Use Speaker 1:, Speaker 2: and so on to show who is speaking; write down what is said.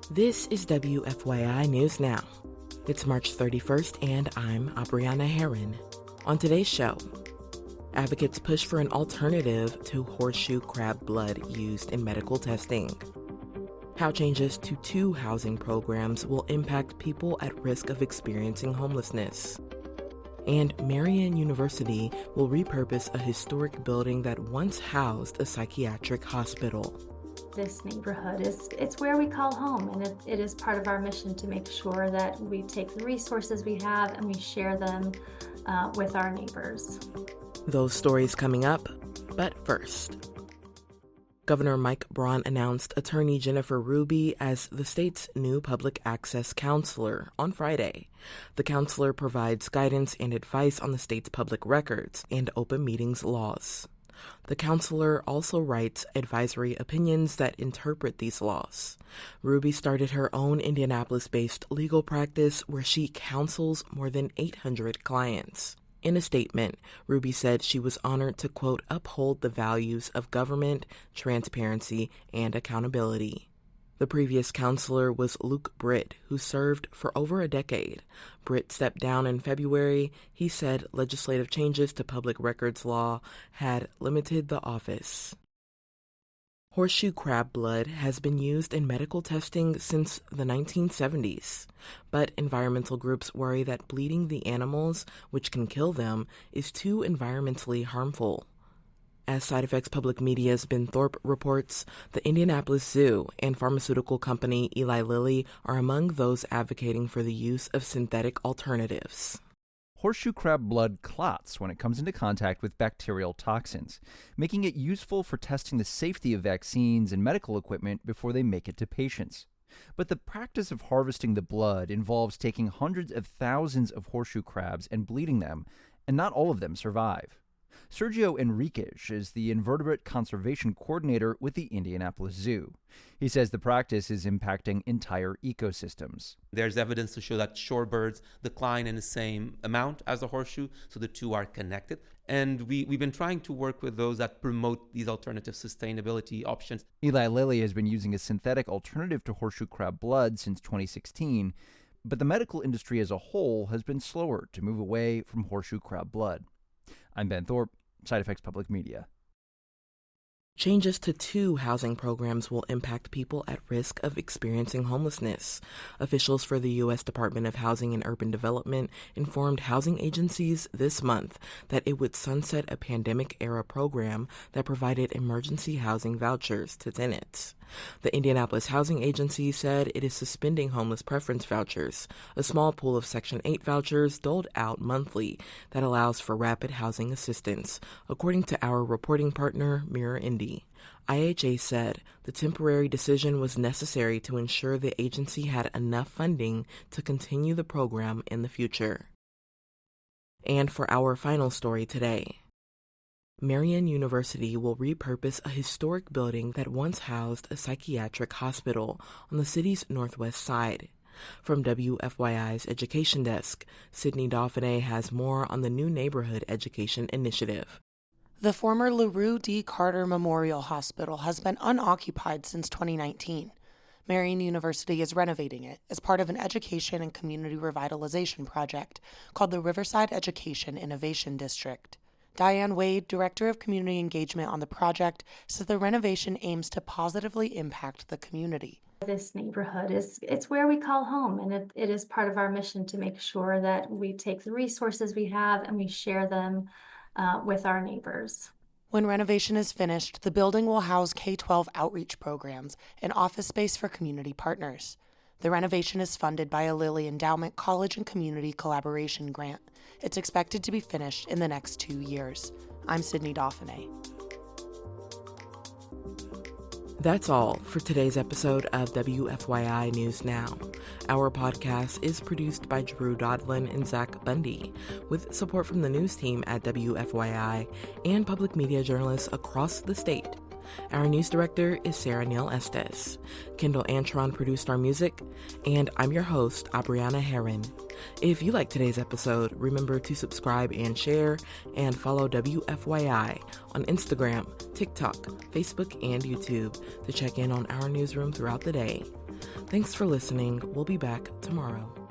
Speaker 1: This is WFYI News Now. It's March 31st, and I'm Abriana Herron. On today's show, advocates push for an alternative to horseshoe crab blood used in medical testing. How changes to 2 housing programs will impact people at risk of experiencing homelessness. And Marian University will repurpose a historic building that once housed a psychiatric hospital.
Speaker 2: This neighborhood it's where we call home, and it is part of our mission to make sure that we take the resources we have and we share them with our neighbors.
Speaker 1: Those stories coming up, but first. Governor Mike Braun announced attorney Jennifer Ruby as the state's new public access counselor on Friday. The counselor provides guidance and advice on the state's public records and open meetings laws. The counselor also writes advisory opinions that interpret these laws. Ruby started her own Indianapolis-based legal practice where she counsels more than 800 clients. In a statement, Ruby said she was honored to, quote, uphold the values of government, transparency, and accountability. The previous counselor was Luke Britt, who served for over a decade. Britt stepped down in February. He said legislative changes to public records law had limited the office. Horseshoe crab blood has been used in medical testing since the 1970s, but environmental groups worry that bleeding the animals, which can kill them, is too environmentally harmful. As Side Effects Public Media's Ben Thorpe reports, the Indianapolis Zoo and pharmaceutical company Eli Lilly are among those advocating for the use of synthetic alternatives.
Speaker 3: Horseshoe crab blood clots when it comes into contact with bacterial toxins, making it useful for testing the safety of vaccines and medical equipment before they make it to patients. But the practice of harvesting the blood involves taking hundreds of thousands of horseshoe crabs and bleeding them, and not all of them survive. Sergio Enriquez is the invertebrate conservation coordinator with the Indianapolis Zoo. He says the practice is impacting entire ecosystems.
Speaker 4: There's evidence to show that shorebirds decline in the same amount as the horseshoe, so the two are connected. And we've been trying to work with those that promote these alternative sustainability options.
Speaker 3: Eli Lilly has been using a synthetic alternative to horseshoe crab blood since 2016, but the medical industry as a whole has been slower to move away from horseshoe crab blood. I'm Ben Thorpe, Side Effects Public Media.
Speaker 1: Changes to 2 housing programs will impact people at risk of experiencing homelessness. Officials for the U.S. Department of Housing and Urban Development informed housing agencies this month that it would sunset a pandemic-era program that provided emergency housing vouchers to tenants. The Indianapolis Housing Agency said it is suspending homeless preference vouchers, a small pool of Section 8 vouchers doled out monthly that allows for rapid housing assistance, according to our reporting partner, Mirror Indy. IHA said the temporary decision was necessary to ensure the agency had enough funding to continue the program in the future. And for our final story today, Marian University will repurpose a historic building that once housed a psychiatric hospital on the city's northwest side. From WFYI's Education Desk, Sydney Dauphiné has more on the new neighborhood education initiative.
Speaker 5: The former LaRue D. Carter Memorial Hospital has been unoccupied since 2019. Marian University is renovating it as part of an education and community revitalization project called the Riverside Education Innovation District. Diane Wade, Director of Community Engagement on the project, says the renovation aims to positively impact the community.
Speaker 2: This neighborhood it's where we call home, and it is part of our mission to make sure that we take the resources we have and we share them with our neighbors.
Speaker 5: When renovation is finished, the building will house K-12 outreach programs and office space for community partners. The renovation is funded by a Lilly Endowment College and Community Collaboration Grant. It's expected to be finished in the next 2 years. I'm Sydney Dauphiné.
Speaker 1: That's all for today's episode of WFYI News Now. Our podcast is produced by Drew Daudelin and Zach Bundy, with support from the news team at WFYI and public media journalists across the state. Our news director is Sarah Neal-Estes. Kendall Antron produced our music, and I'm your host, Abriana Herron. If you like today's episode, remember to subscribe and share, and follow WFYI on Instagram, TikTok, Facebook, and YouTube to check in on our newsroom throughout the day. Thanks for listening. We'll be back tomorrow.